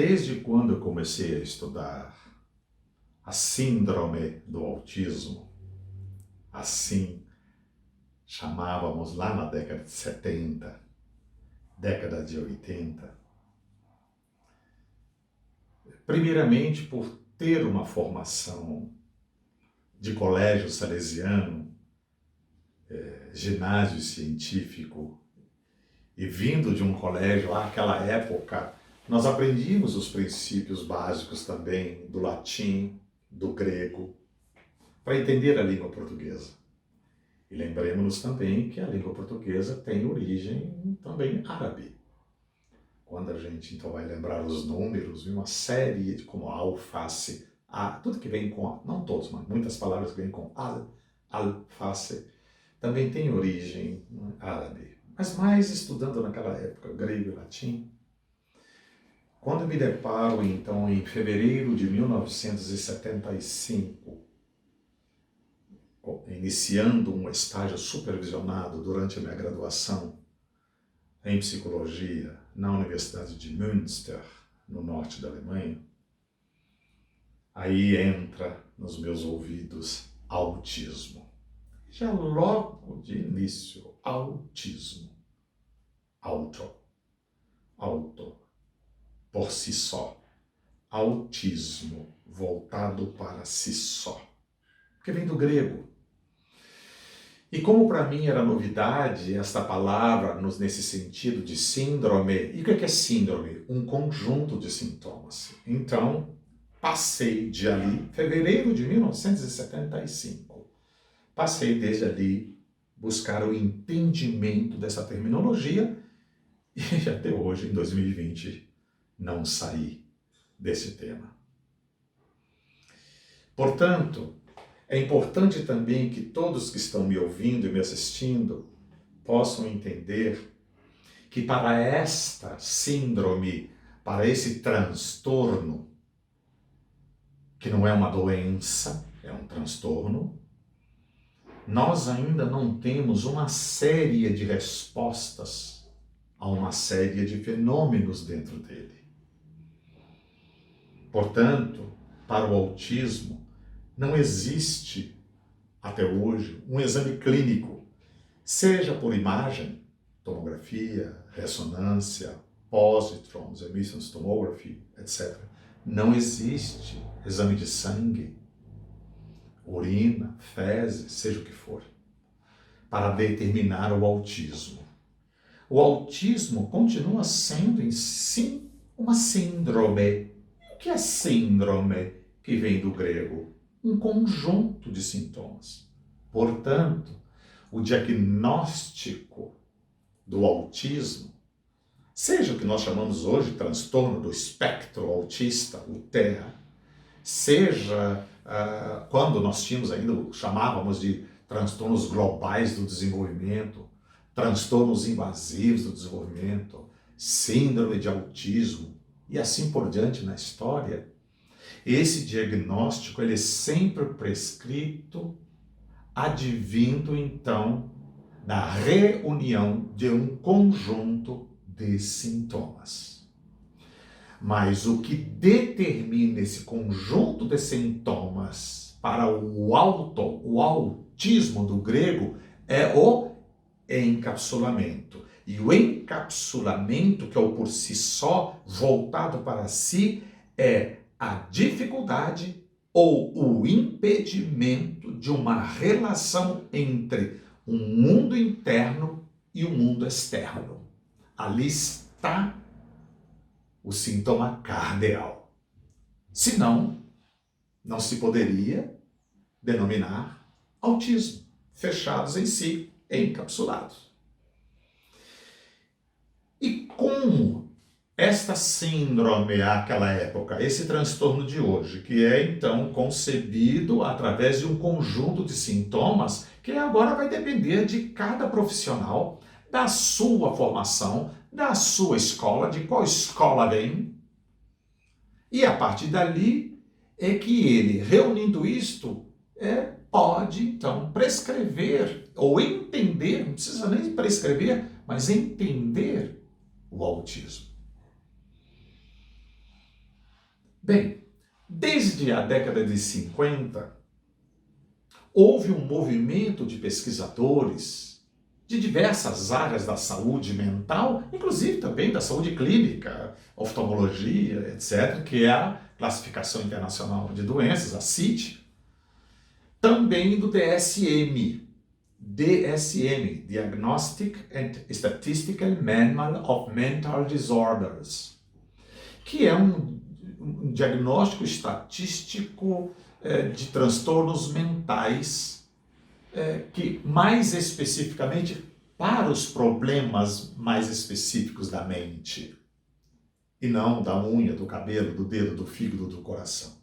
Desde quando eu comecei a estudar a síndrome do autismo, assim chamávamos lá na década de 70, década de 80, primeiramente por ter uma formação de colégio salesiano, ginásio científico, e vindo de um colégio lá naquela época, nós aprendíamos os princípios básicos também do latim, do grego, para entender a língua portuguesa. E lembremos-nos também que a língua portuguesa tem origem também árabe. Quando a gente então vai lembrar os números, uma série de como alface, tudo que vem com, não todos, mas muitas palavras que vêm com alface, também tem origem árabe. Mas mais estudando naquela época grego e latim, quando me deparo então em fevereiro de 1975, iniciando um estágio supervisionado durante a minha graduação em psicologia na Universidade de Münster, no norte da Alemanha, aí entra nos meus ouvidos autismo. Já logo de início, autismo. Auto, por si só. Autismo, voltado para si só. Porque vem do grego. E como para mim era novidade esta palavra nesse sentido de síndrome, e o que é síndrome? Um conjunto de sintomas. Então, passei de ali, fevereiro de 1975, passei desde ali buscar o entendimento dessa terminologia e até hoje, em 2020, não saí desse tema. Portanto, é importante também que todos que estão me ouvindo e me assistindo possam entender que para esta síndrome, para esse transtorno, que não é uma doença, é um transtorno, nós ainda não temos uma série de respostas a uma série de fenômenos dentro dele. Portanto, para o autismo, não existe, até hoje, um exame clínico, seja por imagem, tomografia, ressonância, positrons, emission tomography, etc. Não existe exame de sangue, urina, fezes, seja o que for, para determinar o autismo. O autismo continua sendo, em si, uma síndrome. O que é síndrome? Que vem do grego. Um conjunto de sintomas. Portanto, o diagnóstico do autismo, seja o que nós chamamos hoje de transtorno do espectro autista, o TEA, seja quando nós tínhamos ainda, chamávamos de transtornos globais do desenvolvimento, transtornos invasivos do desenvolvimento, síndrome de autismo e assim por diante na história, esse diagnóstico ele é sempre prescrito, advindo então da reunião de um conjunto de sintomas. Mas o que determina esse conjunto de sintomas para o autismo do grego é o encapsulamento. E o encapsulamento, que é o por si só, voltado para si, é a dificuldade ou o impedimento de uma relação entre um mundo interno e o mundo externo. Ali está o sintoma cardeal. Senão, não se poderia denominar autismo, fechados em si, encapsulados. E como esta síndrome àquela época, esse transtorno de hoje, que é então concebido através de um conjunto de sintomas que agora vai depender de cada profissional, da sua formação, da sua escola, de qual escola vem. E a partir dali é que ele, reunindo isto, pode então prescrever ou entender, não precisa nem prescrever, mas entender o autismo. Bem, desde a década de 50, houve um movimento de pesquisadores de diversas áreas da saúde mental, inclusive também da saúde clínica, oftalmologia, etc., que é a Classificação Internacional de Doenças, a CID, também do DSM, Diagnostic and Statistical Manual of Mental Disorders, que é um diagnóstico estatístico de transtornos mentais, que mais especificamente para os problemas mais específicos da mente, e não da unha, do cabelo, do dedo, do fígado, do coração.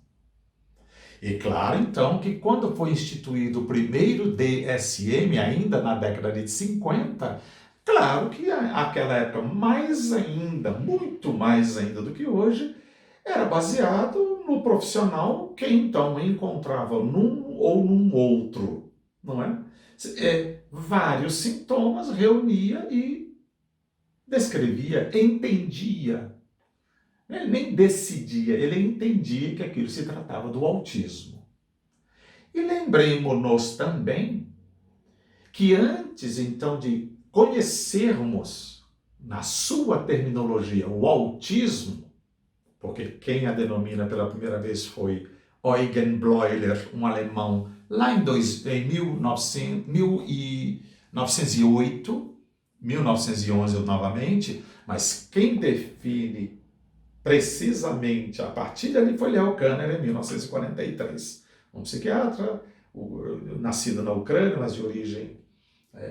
E claro, então, que quando foi instituído o primeiro DSM, ainda na década de 50, claro que aquela época, mais ainda, muito mais ainda do que hoje, era baseado no profissional que então encontrava num ou num outro, não é? Vários sintomas, reunia e descrevia, entendia. Ele nem decidia, ele entendia que aquilo se tratava do autismo. E lembremos-nos também que antes, então, de conhecermos, na sua terminologia, o autismo, porque quem a denomina pela primeira vez foi Eugen Bleuler, um alemão, lá em 1908, 1911 novamente, mas quem define precisamente a partir dali foi Leo Kanner, em 1943. Um psiquiatra, nascido na Ucrânia, mas de origem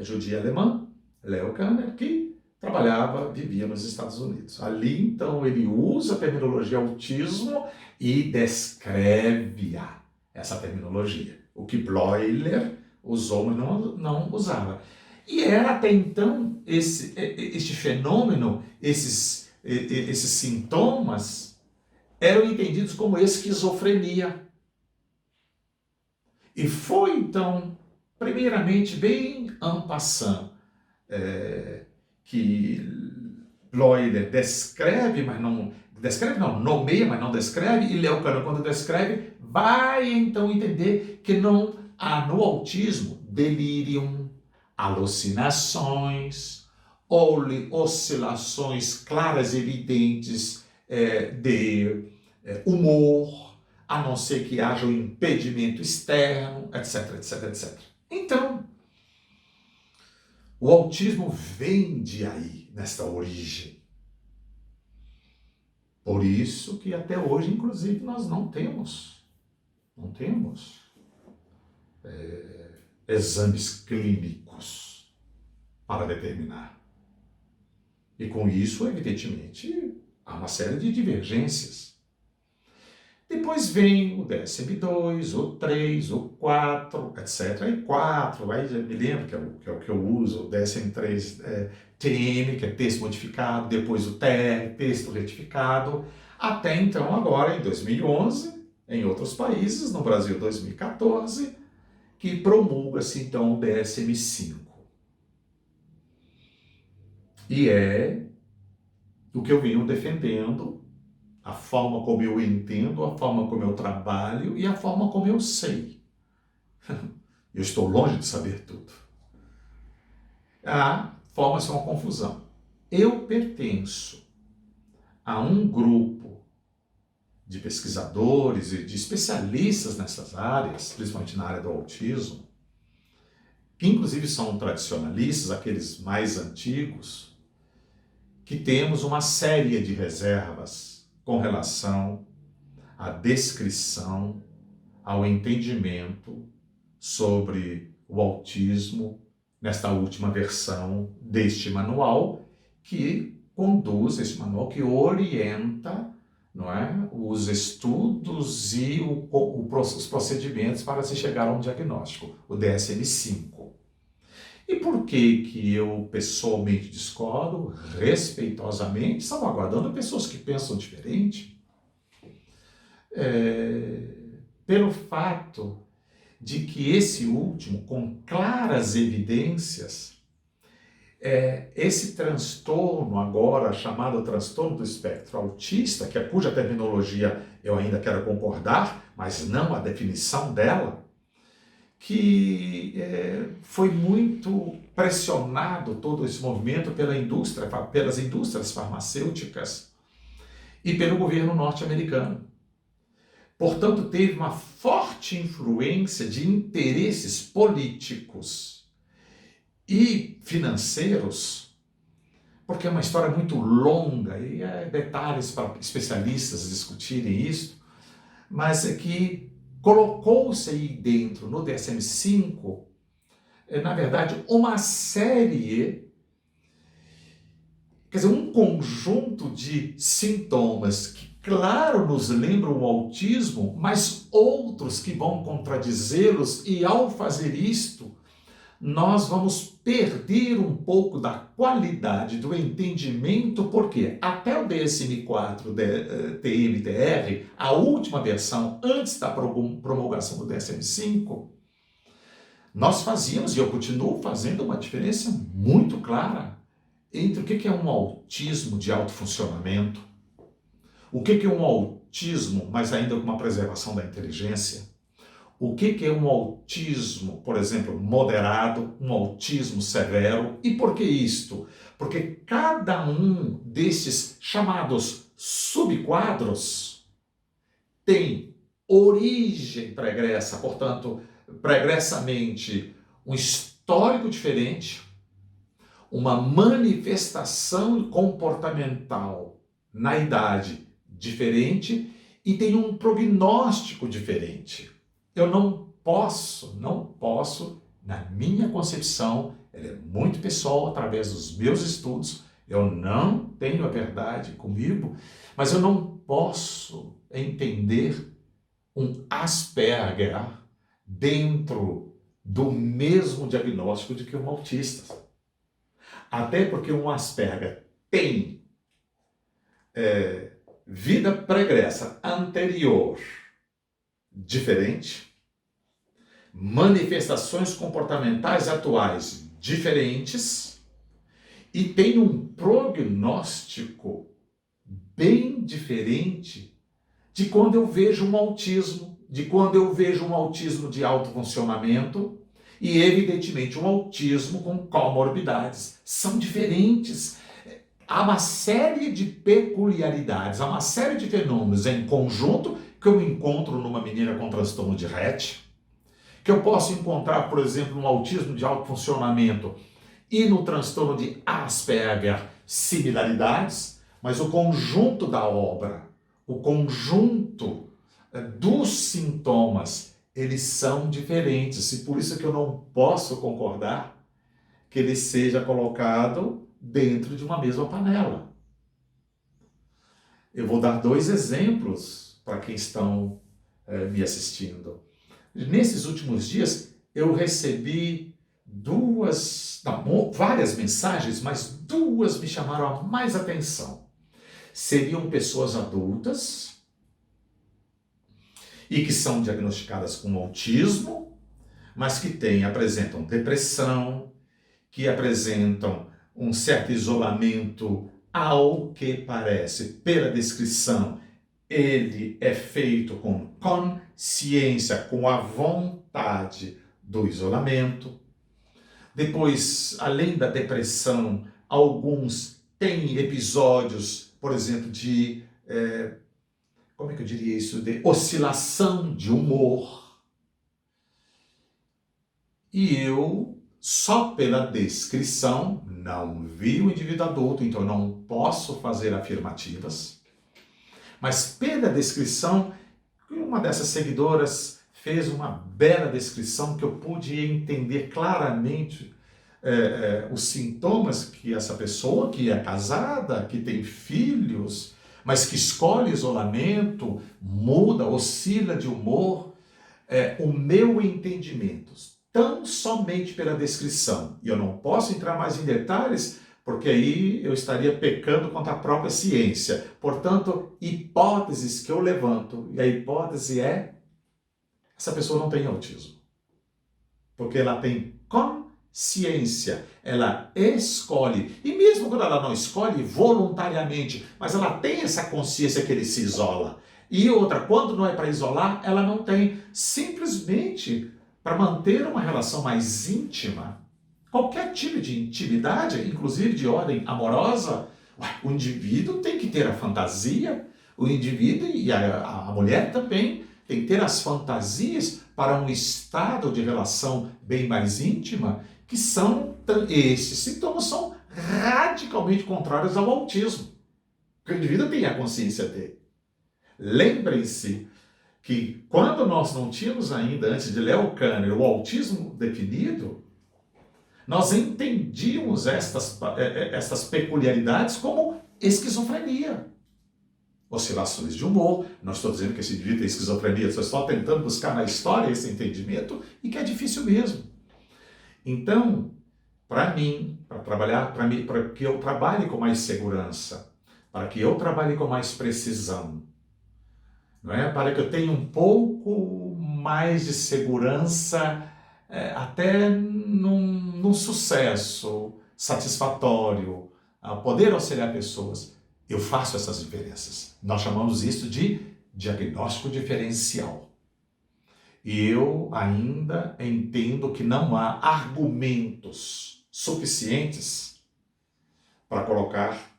judia alemã, Leo Kanner, que vivia nos Estados Unidos. Ali, então, ele usa a terminologia autismo e descreve essa terminologia. O que Bleuler usou, mas não usava. E era até então este fenômeno, esses sintomas eram entendidos como esquizofrenia. E foi, então, primeiramente, bem en passant, que Bleuler nomeia, mas não descreve, e Leo Kanner, quando descreve, vai então entender que não há no autismo delírio, alucinações, oscilações claras e evidentes de humor, a não ser que haja um impedimento externo, etc, etc, etc. Então, o autismo vem de aí, nesta origem. Por isso que até hoje, inclusive, nós não temos exames clínicos para determinar. E com isso, evidentemente, há uma série de divergências. Depois vem o DSM-2, o 3, o 4, etc. Aí 4, aí já me lembro que é o que eu uso, o DSM-3 TM, que é texto modificado, depois o TR, texto retificado, até então agora, em 2011, em outros países, no Brasil 2014, que promulga-se então o DSM-5. E é o que eu venho defendendo, a forma como eu entendo, a forma como eu trabalho e a forma como eu sei. Eu estou longe de saber tudo. Forma-se uma confusão. Eu pertenço a um grupo de pesquisadores e de especialistas nessas áreas, principalmente na área do autismo, que inclusive são tradicionalistas, aqueles mais antigos, que temos uma série de reservas com relação à descrição, ao entendimento sobre o autismo nesta última versão deste manual, que conduz, esse manual que orienta, não é, os estudos e os procedimentos para se chegar a um diagnóstico, o DSM-5. E por que eu pessoalmente discordo, respeitosamente, salvaguardando pessoas que pensam diferente? Pelo fato de que esse último, com claras evidências, esse transtorno agora, chamado transtorno do espectro autista, cuja terminologia eu ainda quero concordar, mas não a definição dela, que foi muito pressionado todo esse movimento pelas indústrias farmacêuticas e pelo governo norte-americano. Portanto, teve uma forte influência de interesses políticos e financeiros, porque é uma história muito longa e detalhes para especialistas discutirem isso, mas que colocou-se aí dentro, no DSM-5, na verdade, uma série, quer dizer, um conjunto de sintomas que, claro, nos lembram o autismo, mas outros que vão contradizê-los, e ao fazer isto, nós vamos perder um pouco da qualidade do entendimento, porque até o DSM-4, TM-TR, a última versão, antes da promulgação do DSM-5, nós fazíamos, e eu continuo fazendo, uma diferença muito clara entre o que é um autismo de alto funcionamento, o que é um autismo, mas ainda com uma preservação da inteligência, o que é um autismo, por exemplo, moderado, um autismo severo. E por que isto? Porque cada um desses chamados subquadros tem origem pregressa, portanto, pregressamente um histórico diferente, uma manifestação comportamental na idade diferente e tem um prognóstico diferente. Eu não posso, na minha concepção, ela é muito pessoal, através dos meus estudos, eu não tenho a verdade comigo, mas eu não posso entender um Asperger dentro do mesmo diagnóstico de que um autista. Até porque um Asperger tem vida pregressa anterior diferente, manifestações comportamentais atuais diferentes e tem um prognóstico bem diferente de quando eu vejo um autismo, de alto funcionamento e, evidentemente, um autismo com comorbidades. São diferentes. Há uma série de peculiaridades, há uma série de fenômenos em conjunto que eu encontro numa menina com transtorno de Rett, que eu posso encontrar, por exemplo, no autismo de alto funcionamento e no transtorno de Asperger, similaridades, mas o conjunto da obra, o conjunto dos sintomas, eles são diferentes, e por isso que eu não posso concordar que ele seja colocado dentro de uma mesma panela. Eu vou dar 2 exemplos para quem estão me assistindo. Nesses últimos dias, eu recebi várias mensagens, mas 2 me chamaram a mais atenção. Seriam pessoas adultas e que são diagnosticadas com autismo, mas que apresentam depressão, que apresentam um certo isolamento, ao que parece, pela descrição, ele é feito com consciência, com a vontade do isolamento. Depois, além da depressão, alguns têm episódios, por exemplo, de, como é que eu diria isso, de oscilação de humor. E eu, só pela descrição, não vi o indivíduo adulto, então eu não posso fazer afirmativas, mas pela descrição, uma dessas seguidoras fez uma bela descrição que eu pude entender claramente os sintomas que essa pessoa, que é casada, que tem filhos, mas que escolhe isolamento, muda, oscila de humor, o meu entendimento, tão somente pela descrição, e eu não posso entrar mais em detalhes, porque aí eu estaria pecando contra a própria ciência. Portanto, hipóteses que eu levanto, e a hipótese é, essa pessoa não tem autismo, porque ela tem ciência, ela escolhe, e mesmo quando ela não escolhe voluntariamente, mas ela tem essa consciência que ele se isola. E outra, quando não é para isolar, ela não tem, simplesmente para manter uma relação mais íntima. Qualquer tipo de intimidade, inclusive de ordem amorosa, o indivíduo tem que ter a fantasia, o indivíduo e a mulher também tem que ter as fantasias para um estado de relação bem mais íntima, que são, esses sintomas são radicalmente contrários ao autismo, que o indivíduo tem a consciência dele. Lembrem-se que quando nós não tínhamos ainda, antes de Leo Kanner, o autismo definido, nós entendíamos estas peculiaridades como esquizofrenia. Oscilações de humor, não estou dizendo que esse indivíduo tem esquizofrenia, estou só tentando buscar na história esse entendimento, e que é difícil mesmo. Então, para mim, para que eu trabalhe com mais segurança, para que eu trabalhe com mais precisão, não é? Para que eu tenha um pouco mais de segurança, até num sucesso satisfatório, a poder auxiliar pessoas, eu faço essas diferenças. Nós chamamos isso de diagnóstico diferencial. E eu ainda entendo que não há argumentos suficientes para colocar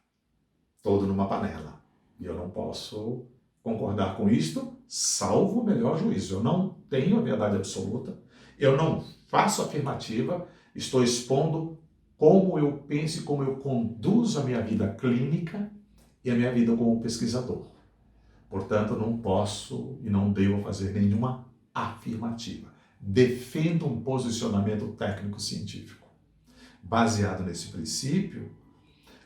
todo numa panela. E eu não posso concordar com isto, salvo o melhor juízo. Eu não tenho a verdade absoluta, eu não faço afirmativa, estou expondo como eu penso e como eu conduzo a minha vida clínica e a minha vida como pesquisador. Portanto, não posso e não devo fazer nenhuma afirmativa. Defendo um posicionamento técnico-científico. Baseado nesse princípio,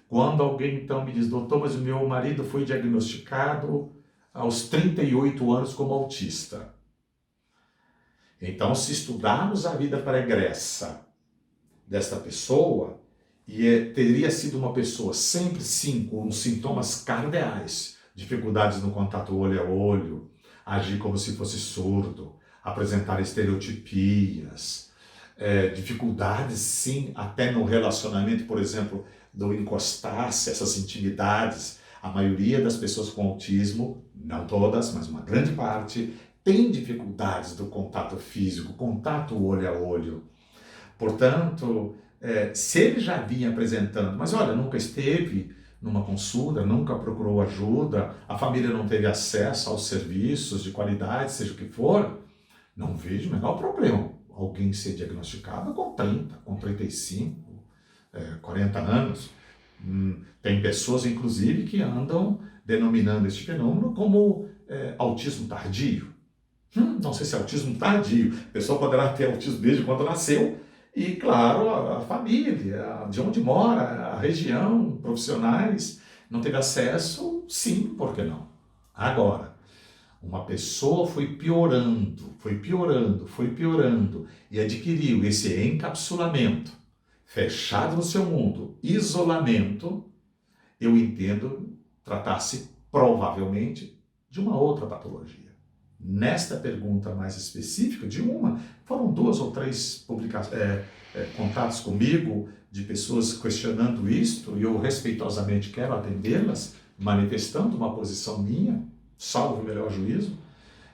quando alguém então me diz, doutor, mas o meu marido foi diagnosticado aos 38 anos como autista. Então, se estudarmos a vida pregressa desta pessoa, teria sido uma pessoa sempre, sim, com sintomas cardeais, dificuldades no contato olho a olho, agir como se fosse surdo, apresentar estereotipias, dificuldades, sim, até no relacionamento, por exemplo, do encostar-se, essas intimidades. A maioria das pessoas com autismo, não todas, mas uma grande parte, tem dificuldades do contato físico, contato olho a olho. Portanto, se ele já vinha apresentando, mas olha, nunca esteve numa consulta, nunca procurou ajuda, a família não teve acesso aos serviços de qualidade, seja o que for, não vejo o menor problema. Alguém ser diagnosticado com 30, com 35, 40 anos. Tem pessoas, inclusive, que andam denominando este fenômeno como autismo tardio. Não sei se é autismo tardio. A pessoa poderá ter autismo desde quando nasceu. E, claro, a família, de onde mora, a região, profissionais, não teve acesso, sim, por que não? Agora, uma pessoa foi piorando, e adquiriu esse encapsulamento, fechado no seu mundo, isolamento, eu entendo tratar-se provavelmente de uma outra patologia. Nesta pergunta mais específica, foram 2 ou 3 contatos comigo de pessoas questionando isto, e eu respeitosamente quero atendê-las, manifestando uma posição minha, salvo o melhor juízo,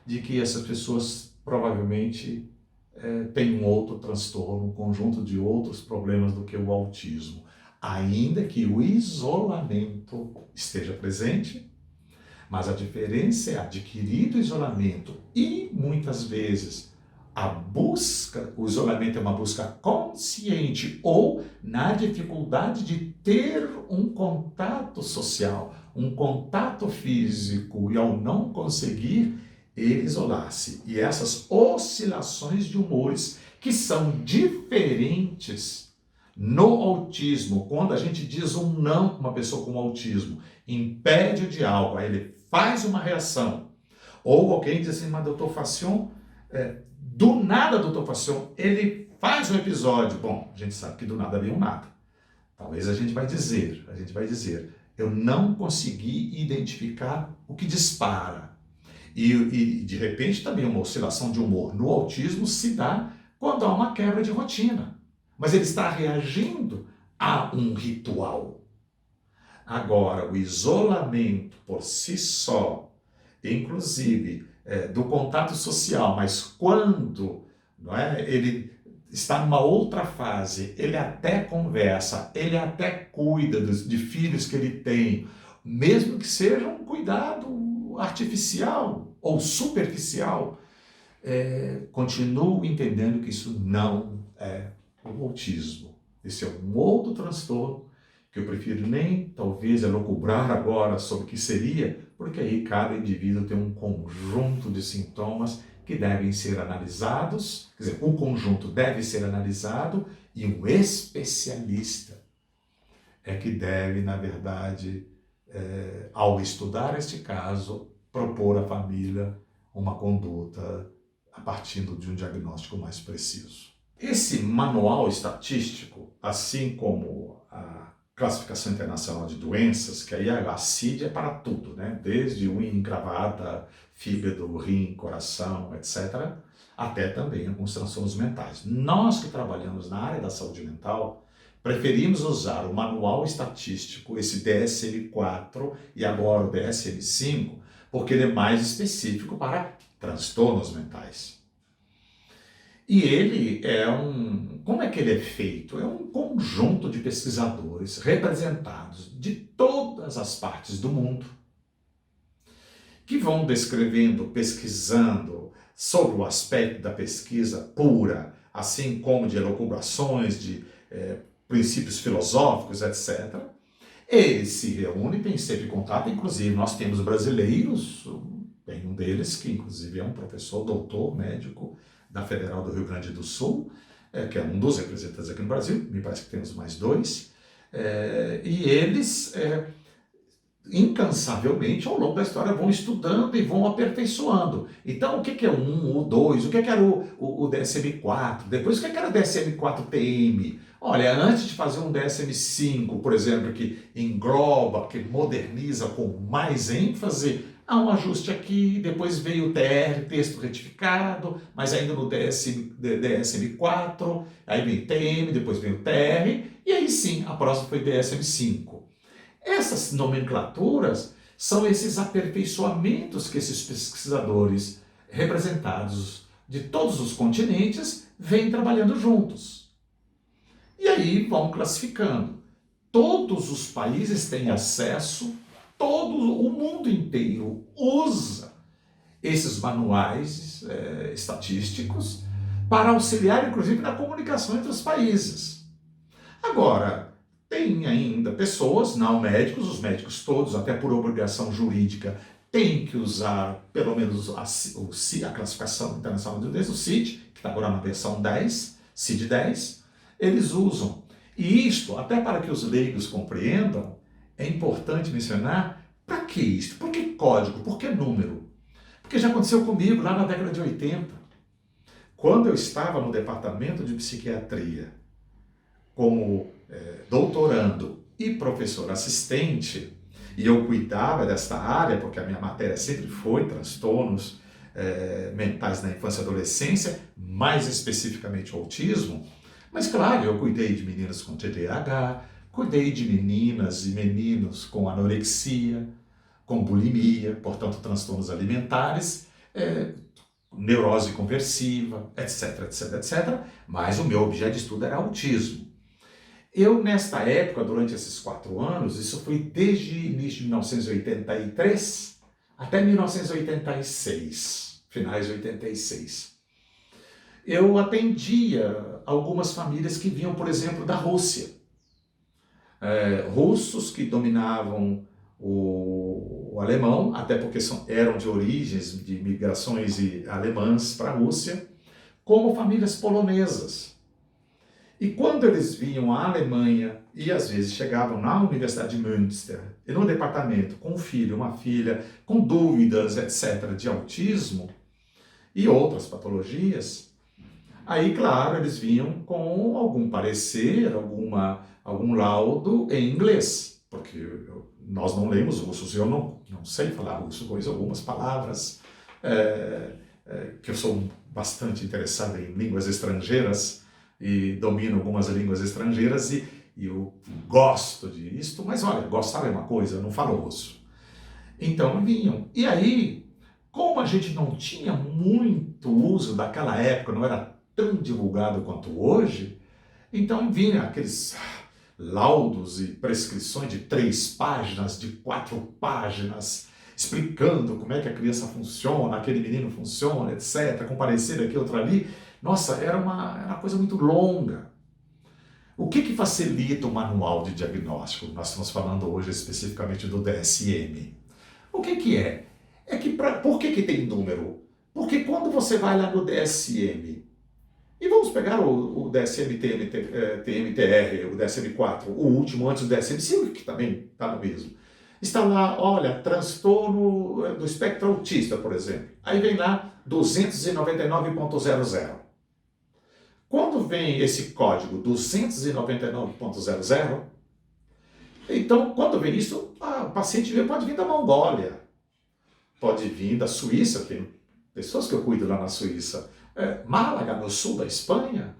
de que essas pessoas provavelmente têm um outro transtorno, um conjunto de outros problemas do que o autismo, ainda que o isolamento esteja presente. Mas a diferença é adquirido isolamento e, muitas vezes, o isolamento é uma busca consciente ou na dificuldade de ter um contato social, um contato físico, e ao não conseguir, ele isolar-se. E essas oscilações de humores que são diferentes no autismo, quando a gente diz um não para uma pessoa com autismo, impede o diálogo, aí ele faz uma reação. Ou alguém diz assim, mas doutor Fassion, do nada, doutor Fassion, ele faz um episódio. Bom, a gente sabe que do nada vem um nada. Talvez a gente vai dizer, eu não consegui identificar o que dispara. E de repente também uma oscilação de humor no autismo se dá quando há uma quebra de rotina. mas ele está reagindo a um ritual. Agora, o isolamento por si só, inclusive do contato social, mas quando não é, ele está numa outra fase, ele até conversa, ele até cuida de filhos que ele tem, mesmo que seja um cuidado artificial ou superficial, continuo entendendo que isso não é o autismo. Esse é um outro transtorno que eu prefiro nem, talvez, elucubrar agora sobre o que seria, porque aí cada indivíduo tem um conjunto de sintomas que devem ser analisados, quer dizer, o conjunto deve ser analisado e um especialista é que deve, na verdade, ao estudar este caso, propor à família uma conduta a partir de um diagnóstico mais preciso. Esse manual estatístico, assim como a Classificação Internacional de Doenças, que aí a CID é para tudo, né? Desde unha encravada, fígado, rim, coração, etc., até também alguns transtornos mentais. Nós que trabalhamos na área da saúde mental, preferimos usar o manual estatístico, esse DSM-4 e agora o DSM-5, porque ele é mais específico para transtornos mentais. E ele como é que ele é feito? É um conjunto de pesquisadores representados de todas as partes do mundo, que vão descrevendo, pesquisando sobre o aspecto da pesquisa pura, assim como de elucubrações, de princípios filosóficos, etc. Eles se reúnem, têm sempre contato, inclusive nós temos brasileiros, tem um deles que inclusive é um professor, doutor, médico, da Federal do Rio Grande do Sul, que é um dos representantes aqui no Brasil, me parece que temos mais dois, e eles incansavelmente ao longo da história vão estudando e vão aperfeiçoando. Então, o que é o 1, o 2, o que era o DSM-4, depois o que era o DSM-4-TM? Olha, antes de fazer um DSM-5, por exemplo, que engloba, que moderniza com mais ênfase, há um ajuste aqui, depois veio o TR, texto retificado, mas ainda no DSM-4, aí vem o TM, depois vem o TR, e aí sim, a próxima foi DSM-5. Essas nomenclaturas são esses aperfeiçoamentos que esses pesquisadores representados de todos os continentes vêm trabalhando juntos. E aí vão classificando. Todos os países têm acesso, todo o mundo inteiro usa esses manuais estatísticos para auxiliar, inclusive, na comunicação entre os países. Agora, tem ainda pessoas, não médicos, os médicos todos, até por obrigação jurídica, têm que usar pelo menos a Classificação Internacional de Doenças, o CID, que está agora na versão 10, CID-10, eles usam. E isto, até para que os leigos compreendam, é importante mencionar para que isto? Por que código? Por que número? Porque já aconteceu comigo lá na década de 80, quando eu estava no departamento de psiquiatria como doutorando e professor assistente, e eu cuidava desta área, porque a minha matéria sempre foi transtornos mentais na infância e adolescência, mais especificamente o autismo, mas claro, eu cuidei de meninas com TDAH, cuidei de meninas e meninos com anorexia, com bulimia, portanto transtornos alimentares, neurose conversiva, etc, etc, etc, mas o meu objeto de estudo era autismo. Eu, nesta época, durante esses 4 anos, isso foi desde o início de 1983 até 1986, finais de 86. Eu atendia algumas famílias que vinham, por exemplo, da Rússia. Russos que dominavam o alemão, até porque eram de origens de migrações alemãs para a Rússia, como famílias polonesas. E quando eles vinham à Alemanha e às vezes chegavam na Universidade de Münster, e no departamento com um filho, uma filha, com dúvidas, etc., de autismo e outras patologias, aí, claro, eles vinham com algum parecer, algum laudo em inglês, porque nós não lemos russos, eu não sei falar russo, conheço algumas palavras, que eu sou bastante interessado em línguas estrangeiras, e domino algumas línguas estrangeiras e eu gosto disso, mas olha, gostar é uma coisa, eu não falo russo. Então vinham. E aí, como a gente não tinha muito uso daquela época, não era tão divulgado quanto hoje, então vinha aqueles laudos e prescrições de 3 páginas, de 4 páginas, explicando como é que a criança funciona, aquele menino funciona, etc., com parecer aqui, outro ali. Nossa, era uma coisa muito longa. O que facilita o manual de diagnóstico? Nós estamos falando hoje especificamente do DSM. O que é? É que por que tem número? Porque quando você vai lá no DSM, e vamos pegar o DSM TMTR, o DSM-4, o último antes do DSM-5, que também está no mesmo. Está lá, olha, transtorno do espectro autista, por exemplo. Aí vem lá 299.00. Quando vem esse código 299.00, então, quando vem isso, o paciente pode vir da Mongólia, pode vir da Suíça, tem pessoas que eu cuido lá na Suíça, Málaga, no sul da Espanha,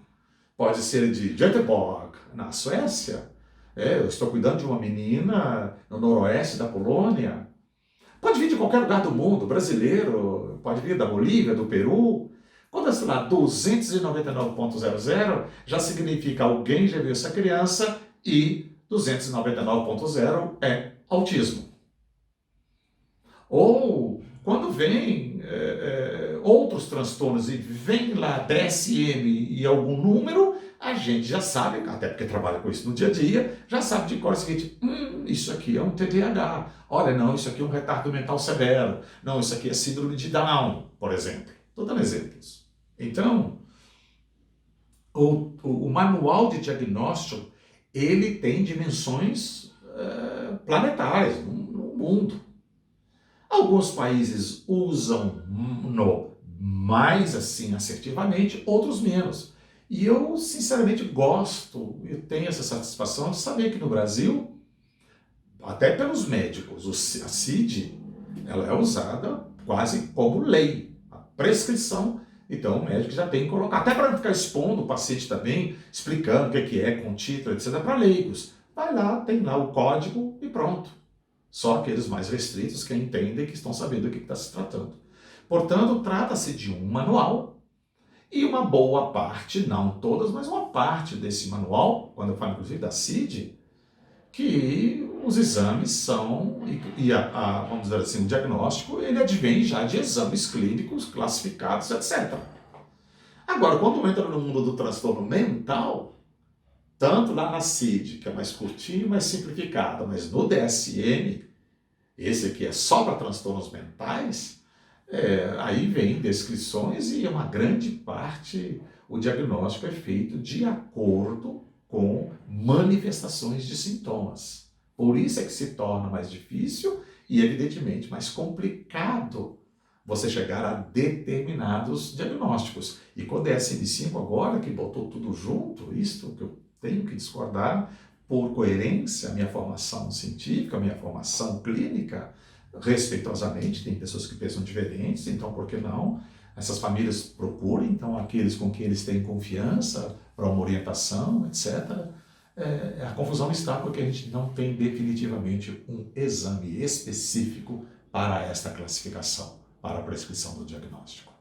pode ser de Göteborg, na Suécia, eu estou cuidando de uma menina no noroeste da Polônia, pode vir de qualquer lugar do mundo, brasileiro, pode vir da Bolívia, do Peru. Quando está lá 299.00, já significa alguém já viu essa criança e 299.0 é autismo. Ou quando vem outros transtornos e vem lá DSM e algum número, a gente já sabe, até porque trabalha com isso no dia a dia, já sabe de cor o seguinte, isso aqui é um TDAH, olha, não, isso aqui é um retardo mental severo, não, isso aqui é síndrome de Down, por exemplo. Estou dando exemplos. Então, o manual de diagnóstico, ele tem dimensões planetárias no mundo. Alguns países usam mais assim assertivamente, outros menos. E eu, sinceramente, gosto, eu tenho essa satisfação de saber que no Brasil, até pelos médicos, a CID, ela é usada quase como lei, a prescrição. Então o médico já tem que colocar, até para não ficar expondo o paciente também, explicando o que é, com título, etc., para leigos. Vai lá, tem lá o código e pronto. Só aqueles mais restritos que entendem, que estão sabendo do que está se tratando. Portanto, trata-se de um manual e uma boa parte, não todas, mas uma parte desse manual, quando eu falo inclusive da CID, que os exames são, vamos dizer assim, o diagnóstico, ele advém já de exames clínicos classificados, etc. Agora, quando entra no mundo do transtorno mental, tanto lá na CID, que é mais curtinho, mais simplificado, mas no DSM, esse aqui é só para transtornos mentais, aí vem descrições e uma grande parte, o diagnóstico é feito de acordo com manifestações de sintomas. Por isso é que se torna mais difícil e, evidentemente, mais complicado você chegar a determinados diagnósticos. E com o DSM-5 agora, que botou tudo junto, isto que eu tenho que discordar, por coerência, a minha formação científica, a minha formação clínica, respeitosamente, tem pessoas que pensam diferentes, então por que não? Essas famílias procurem, então, aqueles com quem eles têm confiança para uma orientação, etc. A confusão está porque a gente não tem definitivamente um exame específico para esta classificação, para a prescrição do diagnóstico.